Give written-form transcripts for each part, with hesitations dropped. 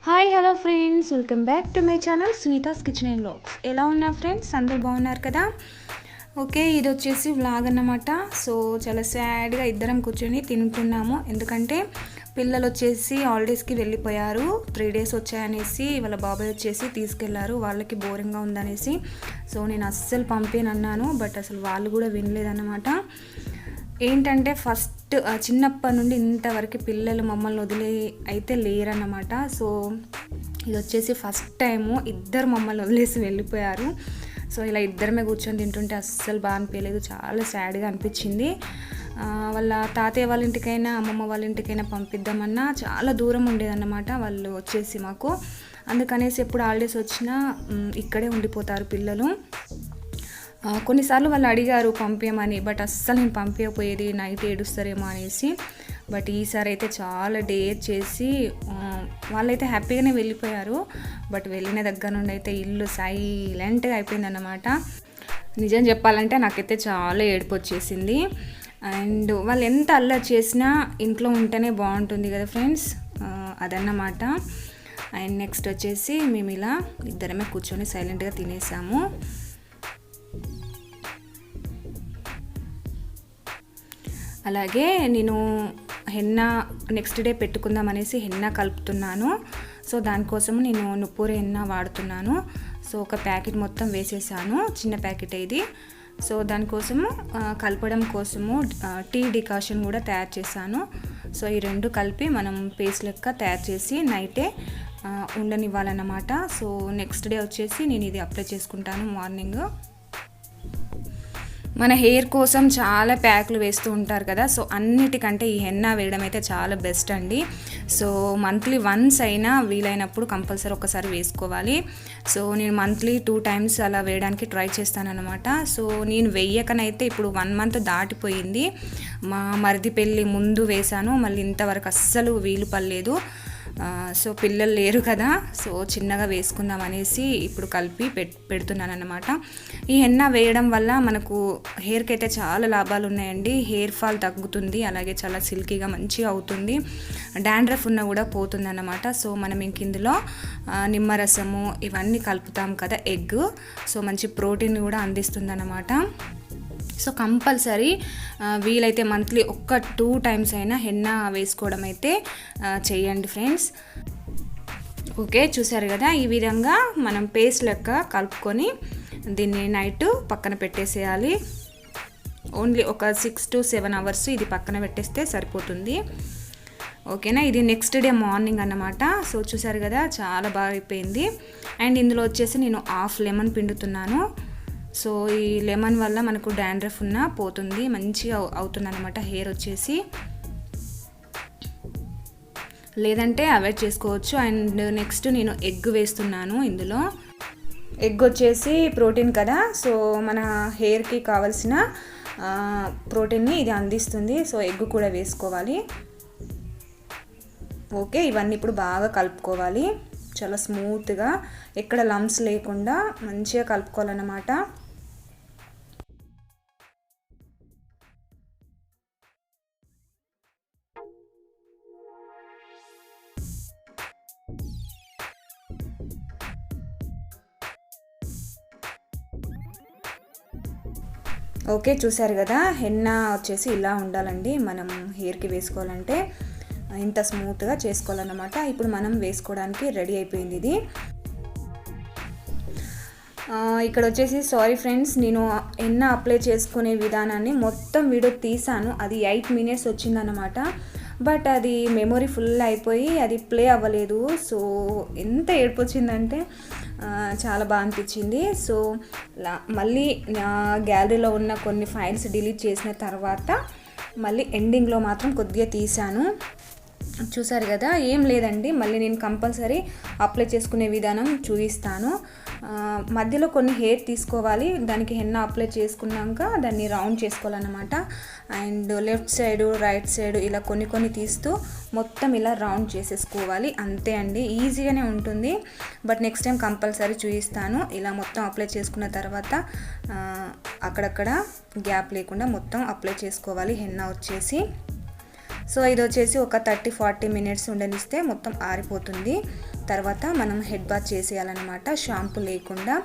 Hi hello friends, welcome back to my channel Sunita's kitchen and vlogs. ఎలా ఉన్నారు friends? అందరు బాగున్నారు కదా? ఓకే, ఇది వచ్చేసి వ్లాగ్ అన్నమాట. సో చాలా సాడ్గా ఇద్దరం కూర్చొని తింటున్నాము. ఎందుకంటే పిల్లలు వచ్చేసి హాలిడేస్కి వెళ్ళిపోయారు. 3 days వచ్చాయనేసి వాళ్ళ బాబాయ్ వచ్చేసి తీసుకెళ్లారు. వాళ్ళకి బోరింగ్గా ఉందనేసి. సో నేను అస్సలు పంపేనన్నాను, బట్ అసలు వాళ్ళు కూడా వినలేదన్నమాట. ఏంటంటే ఫస్ట్ చిన్నప్పటి నుండి ఇంతవరకు పిల్లలు మమ్మల్ని వదిలే అయితే లేరన్నమాట. సో ఇది వచ్చేసి ఫస్ట్ టైము ఇద్దరు మమ్మల్ని వదిలేసి వెళ్ళిపోయారు. సో ఇలా ఇద్దరమే కూర్చొని తింటుంటే అస్సలు బాగా అనిపించలేదు, చాలా సాడ్గా అనిపించింది. వాళ్ళ తాతయ్య వాళ్ళ ఇంటికైనా అమ్మమ్మ వాళ్ళ ఇంటికైనా పంపిద్దామన్నా చాలా దూరం ఉండేదన్నమాట వాళ్ళు వచ్చేసి మాకు. అందుకనేసి ఎప్పుడు హాలిడేస్ వచ్చినా ఇక్కడే ఉండిపోతారు పిల్లలు. కొన్నిసార్లు వాళ్ళు అడిగారు పంపించమని, బట్ అస్సలు నేను పంపించకపోయేది, నైట్ ఏడుస్తారేమో అనేసి. బట్ ఈసారి అయితే చాలా డేర్ చేసి వాళ్ళైతే హ్యాపీగానే వెళ్ళిపోయారు. బట్ వెళ్ళిన దగ్గర నుండి అయితే ఇల్లు సైలెంట్గా అయిపోయిందన్నమాట. నిజం చెప్పాలంటే నాకైతే చాలా ఏడుపు వచ్చేసింది. అండ్ వాళ్ళు ఎంత అల్లరి చేసినా ఇంట్లో ఉంటేనే బాగుంటుంది కదా ఫ్రెండ్స్, అదన్నమాట. అండ్ నెక్స్ట్ వచ్చేసి మేము ఇలా ఇద్దరమే కూర్చొని సైలెంట్గా తినేసాము. అలాగే నేను హెన్నా నెక్స్ట్ డే పెట్టుకుందాం అనేసి హెన్నా కలుపుతున్నాను. సో దానికోసం నేను నుప్పూరు హెన్నా వాడుతున్నాను. సో ఒక ప్యాకెట్ మొత్తం వేసేసాను, చిన్న ప్యాకెట్ ఇది. సో దానికోసము కలపడం కోసము టీ డికాషన్ కూడా తయారు చేశాను. సో ఈ రెండు కలిపి మనం పేస్ట్ లెక్క తయారు చేసి నైటే ఉండనివ్వాలన్నమాట. సో నెక్స్ట్ డే వచ్చేసి నేను ఇది అప్లై చేసుకుంటాను మార్నింగ్. మన హెయిర్ కోసం చాలా ప్యాక్లు వేస్తూ ఉంటారు కదా. సో అన్నిటికంటే ఈ హెన్నా వేయడం అయితే చాలా బెస్ట్ అండి. సో మంత్లీ వన్స్ అయినా వీలైనప్పుడు కంపల్సరీ ఒకసారి వేసుకోవాలి. సో నేను మంత్లీ 2 times అలా వేయడానికి ట్రై చేస్తానన్నమాట. సో నేను వెయ్యకనైతే ఇప్పుడు 1 month దాటిపోయింది. మా మరిది పెళ్ళి ముందు వేశాను, మళ్ళీ ఇంతవరకు అస్సలు వీలు పడలేదు. సో పిల్లలు లేరు కదా, సో చిన్నగా వేసుకుందాం అనేసి ఇప్పుడు కలిపి పెడుతున్నాను అన్నమాట. ఈ హెన్నా వేయడం వల్ల మనకు హెయిర్కి అయితే చాలా లాభాలు ఉన్నాయండి. హెయిర్ ఫాల్ తగ్గుతుంది, అలాగే చాలా సిల్కీగా మంచిగా అవుతుంది. డాండ్రఫ్ ఉన్న కూడా పోతుంది అన్నమాట. సో మనం ఇంక ఇందులో నిమ్మరసము ఇవన్నీ కలుపుతాం కదా, ఎగ్. సో మంచి ప్రోటీన్ కూడా అందిస్తుంది అన్నమాట. సో కంపల్సరీ వీలైతే మంత్లీ 2 times అయినా హెన్నా వేసుకోవడం అయితే చేయండి ఫ్రెండ్స్. ఓకే, చూసారు కదా, ఈ విధంగా మనం పేస్ట్ లెక్క కలుపుకొని దీన్ని నైట్ పక్కన పెట్టేసేయాలి. ఓన్లీ ఒక 6 to 7 hours ఇది పక్కన పెట్టేస్తే సరిపోతుంది. ఓకేనా, ఇది నెక్స్ట్ డే మార్నింగ్ అన్నమాట. సో చూసారు కదా, చాలా బాగా అయిపోయింది. అండ్ ఇందులో వచ్చేసి నేను 1/2 lemon పిండుతున్నాను. సో ఈ లెమన్ వల్ల మనకు డాండ్రఫ్ ఉన్న పోతుంది, మంచిగా అవుతుంది అన్నమాట హెయిర్ వచ్చేసి. లేదంటే అవాయిడ్ చేసుకోవచ్చు. అండ్ నెక్స్ట్ నేను ఎగ్ వేస్తున్నాను ఇందులో. ఎగ్ వచ్చేసి ప్రోటీన్ కదా, సో మన హెయిర్కి కావాల్సిన ప్రోటీన్ని ఇది అందిస్తుంది. సో ఎగ్ కూడా వేసుకోవాలి. ఓకే, ఇవన్నీ ఇప్పుడు బాగా కలుపుకోవాలి, చాలా స్మూత్గా, ఎక్కడ లంప్స్ లేకుండా మంచిగా కలుపుకోవాలన్నమాట. ఓకే, చూసారు కదా, హెన్నా వచ్చేసి ఇలా ఉండాలండి. మనం హెయిర్కి వేసుకోవాలంటే ఇంత స్మూత్గా చేసుకోవాలన్నమాట. ఇప్పుడు మనం వేసుకోవడానికి రెడీ అయిపోయింది ఇది. ఇక్కడ వచ్చేసి సారీ ఫ్రెండ్స్, నేను హెన్నా అప్లై చేసుకునే విధానాన్ని మొత్తం వీడియో తీసాను. అది 8 minutes వచ్చిందన్నమాట. బట్ అది మెమొరీ ఫుల్ అయిపోయి అది ప్లే అవ్వలేదు. సో ఎంత ఏడుపు వచ్చిందంటే చాలా బాగా అనిపించింది. సో మళ్ళీ నా గ్యాలరీలో ఉన్న కొన్ని ఫైల్స్ డిలీట్ చేసిన తర్వాత మళ్ళీ ఎండింగ్లో మాత్రం కొద్దిగా తీసాను. చూసారు కదా, ఏం లేదండి, మళ్ళీ నేను కంపల్సరీ అప్లై చేసుకునే విధానం చూపిస్తాను. మధ్యలో కొన్ని హెయిర్ తీసుకోవాలి, దానికి హెన్నా అప్లై చేసుకున్నాక దాన్ని రౌండ్ చేసుకోవాలన్నమాట. And left side right side ఇలా కొన్ని తీస్తూ మొత్తం ఇలా రౌండ్ చేసేసుకోవాలి. అంతే అండి, ఈజీగానే ఉంటుంది. బట్ నెక్స్ట్ టైం కంపల్సరీ చూపిస్తాను. ఇలా మొత్తం అప్లై చేసుకున్న తర్వాత అక్కడక్కడ గ్యాప్ లేకుండా మొత్తం అప్లై చేసుకోవాలి హెన్నా వచ్చేసి. సో ఇది వచ్చేసి ఒక 30-40 మినిట్స్ ఉండనిస్తే మొత్తం ఆరిపోతుంది. తర్వాత మనం హెడ్ బాత్ చేసేయాలన్నమాట, షాంపూ లేకుండా.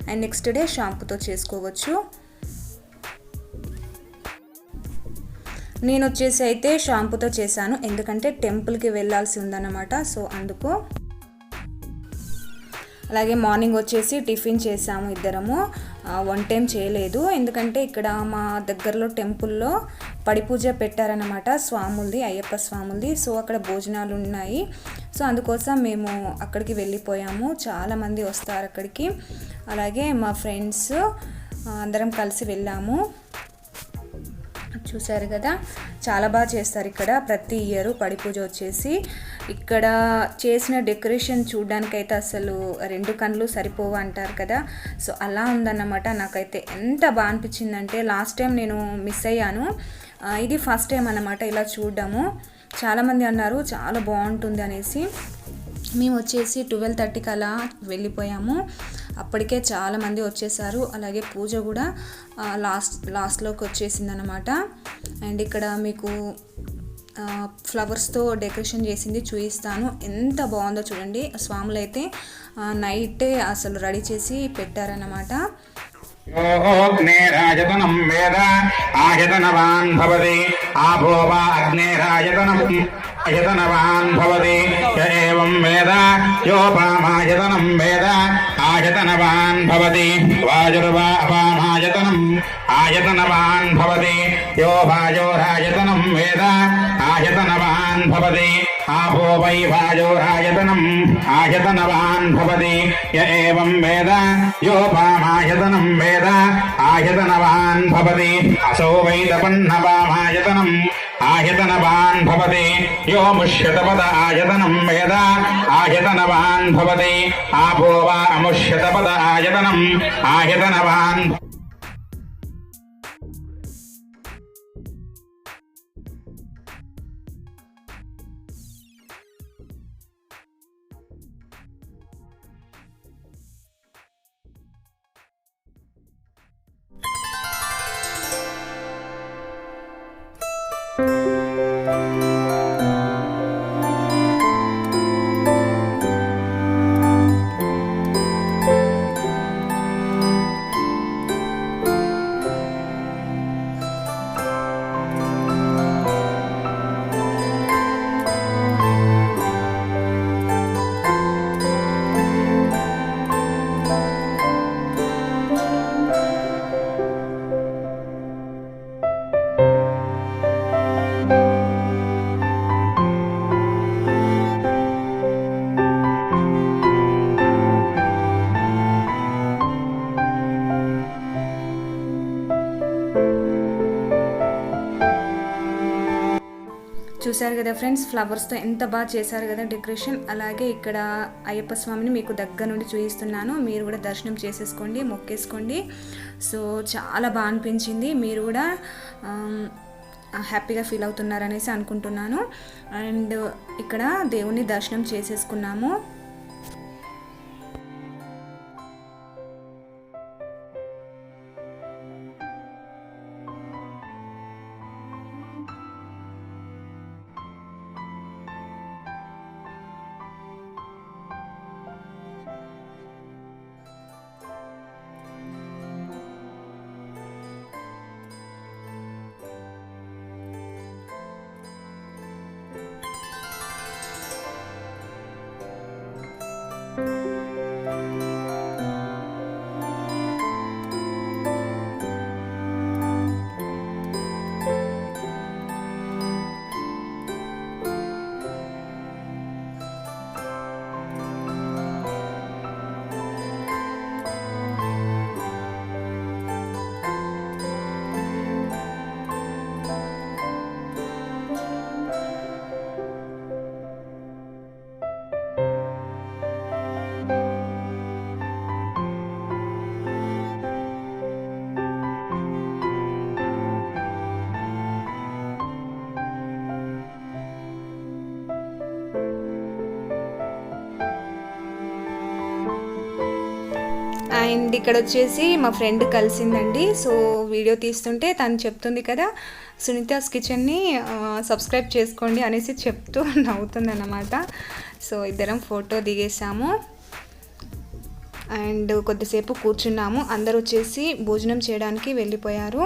అండ్ నెక్స్ట్ డే షాంపూతో చేసుకోవచ్చు. నేను వచ్చేసి అయితే షాంపూతో చేశాను, ఎందుకంటే టెంపుల్కి వెళ్ళాల్సి ఉందన్నమాట. సో అందుకు. అలాగే మార్నింగ్ వచ్చేసి టిఫిన్ చేసాము ఇద్దరము, 1 టైం చేయలేదు. ఎందుకంటే ఇక్కడ మా దగ్గరలో టెంపుల్లో పడి పూజ పెట్టారన్నమాట, స్వాములది, అయ్యప్ప స్వాములది. సో అక్కడ భోజనాలు ఉన్నాయి. సో అందుకోసం మేము అక్కడికి వెళ్ళిపోయాము. చాలామంది వస్తారు అక్కడికి. అలాగే మా ఫ్రెండ్స్ అందరం కలిసి వెళ్ళాము. చూసారు కదా, చాలా బాగా చేస్తారు ఇక్కడ ప్రతి ఇయర్ పడి పూజ వచ్చేసి. ఇక్కడ చేసిన డెకరేషన్ చూడడానికైతే అసలు 2 కళ్ళు సరిపోవు అంటారు కదా, సో అలా ఉందన్నమాట. నాకైతే ఎంత బాగా అనిపించిందంటే, లాస్ట్ టైం నేను మిస్ అయ్యాను, ఇది ఫస్ట్ టైం అన్నమాట ఇలా చూడడము. చాలామంది అన్నారు చాలా బాగుంటుంది అనేసి. మేము వచ్చేసి 12:30కి అలా వెళ్ళిపోయాము. అప్పటికే చాలామంది వచ్చేసారు. అలాగే పూజ కూడా లాస్ట్లోకి వచ్చేసిందనమాట. అండ్ ఇక్కడ మీకు ఫ్లవర్స్తో డెకరేషన్ చేసింది చూపిస్తాను, ఎంత బాగుందో చూడండి. స్వాములు అయితే నైటే అసలు రెడీ చేసి పెట్టారన్నమాట. అగ్నేరాయతనం వేద ఆయతనవాన్ భవతి ఆభో వా అగ్నేరాయతనం ఆయతనవాన్ భవతి ఏవం వేద యోపామాయతనం వేద ఆయతనవాన్ భవతి వాయుర్వా అపామాయతనం ఆయతనవాన్ భవతి యో వాయోరాయతనం వేద ఆయతనవాన్ భవతి ఆభో వై వాయోరాయతనం ఆయతనవాన్ భవతి ఏవం వేద యోపామాయతనం వేద ఆయతనవాన్ భవతి అసో వై తపన్నపామాయతనం ఆయతనవాన్ భవతి యో ముష్యతపద ఆయతనం వేద ఆయతనవాన్ భవతి ఆపో వా అముష్యతపద ఆయతనం ఆయతనవాన్. చూసారు కదా ఫ్రెండ్స్, ఫ్లవర్స్తో ఎంత బాగా చేశారు కదా డెకరేషన్. అలాగే ఇక్కడ అయ్యప్ప స్వామిని మీకు దగ్గర నుండి చూపిస్తున్నాను, మీరు కూడా దర్శనం చేసేసుకోండి, మొక్కేసుకోండి. సో చాలా బాగా అనిపించింది, మీరు కూడా హ్యాపీగా ఫీల్ అవుతున్నారనేసి అనుకుంటున్నాను. అండ్ ఇక్కడ దేవుని దర్శనం చేసేసుకున్నాము. అండ్ ఇక్కడ వచ్చేసి మా ఫ్రెండ్ కలిసిందండి. సో వీడియో తీస్తుంటే తను చెప్తుంది కదా, సునీతాస్ కిచెన్ని సబ్స్క్రైబ్ చేసుకోండి అనేసి చెప్తూ నవ్వుతుందన్నమాట. సో ఇద్దరం ఫోటో దిగేసాము అండ్ కొద్దిసేపు కూర్చున్నాము. అందరూ వచ్చేసి భోజనం చేయడానికి వెళ్ళిపోయారు.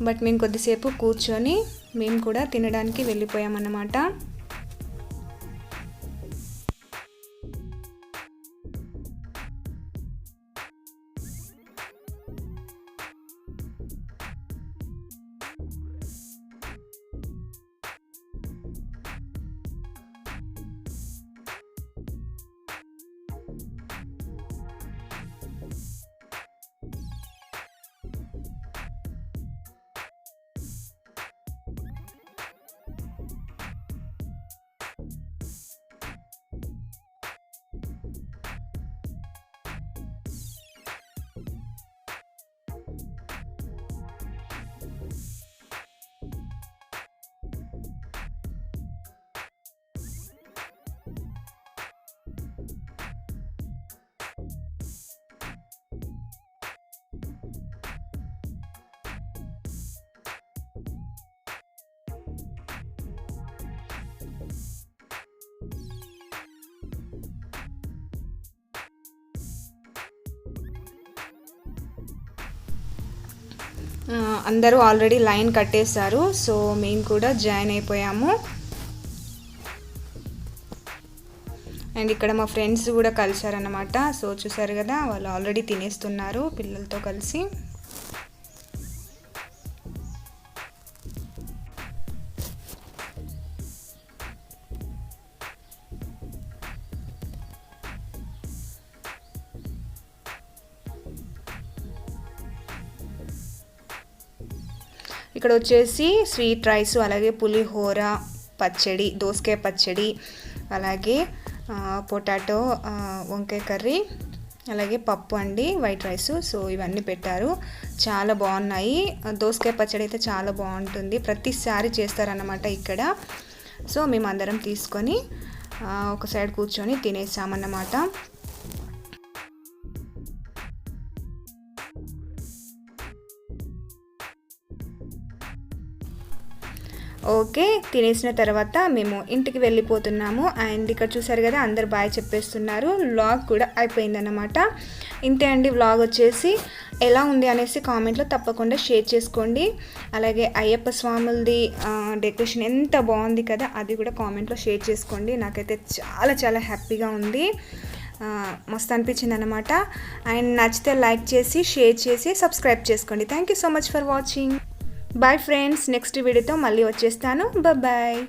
బట్ మేము కొద్దిసేపు కూర్చొని మేము కూడా తినడానికి వెళ్ళిపోయామన్నమాట. అందరూ ఆల్రెడీ లైన్ కట్టేశారు. సో మేము కూడా జాయిన్ అయిపోయాము. అండ్ ఇక్కడ మా ఫ్రెండ్స్ కూడా కలిశారన్నమాట. సో చూసారు కదా, వాళ్ళు ఆల్రెడీ తినేస్తున్నారు పిల్లలతో కలిసి. ఇక్కడ వచ్చేసి స్వీట్ రైస్, అలాగే పులిహోర, పచ్చడి, దోసకాయ పచ్చడి, అలాగే పొటాటో వంకాయ కర్రీ, అలాగే పప్పు అండి, వైట్ రైస్. సో ఇవన్నీ పెట్టారు, చాలా బాగున్నాయి. దోసకాయ పచ్చడి అయితే చాలా బాగుంటుంది, ప్రతిసారి చేస్తారన్నమాట ఇక్కడ. సో మేము అందరం తీసుకొని ఒక సైడ్ కూర్చొని తినేసామన్నమాట. ఓకే, తినేసిన తర్వాత మేము ఇంటికి వెళ్ళిపోతున్నాము. అండ్ ఇక్కడ చూసారు కదా, అందరు బాయ్ చెప్పేస్తున్నారు. వ్లాగ్ కూడా అయిపోయిందన్నమాట. ఇంతే అండి వ్లాగ్ వచ్చేసి. ఎలా ఉంది అనేసి కామెంట్లో తప్పకుండా షేర్ చేసుకోండి. అలాగే అయ్యప్ప స్వాములది డెకరేషన్ ఎంత బాగుంది కదా, అది కూడా కామెంట్లో షేర్ చేసుకోండి. నాకైతే చాలా చాలా హ్యాపీగా ఉంది, మస్తు అనిపించింది అనమాట. అండ్ నచ్చితే లైక్ చేసి, షేర్ చేసి, సబ్స్క్రైబ్ చేసుకోండి. Thank you so much for watching. Bye friends, next వీడియోతో మళ్ళీ వచ్చేస్తాను. బాయ్.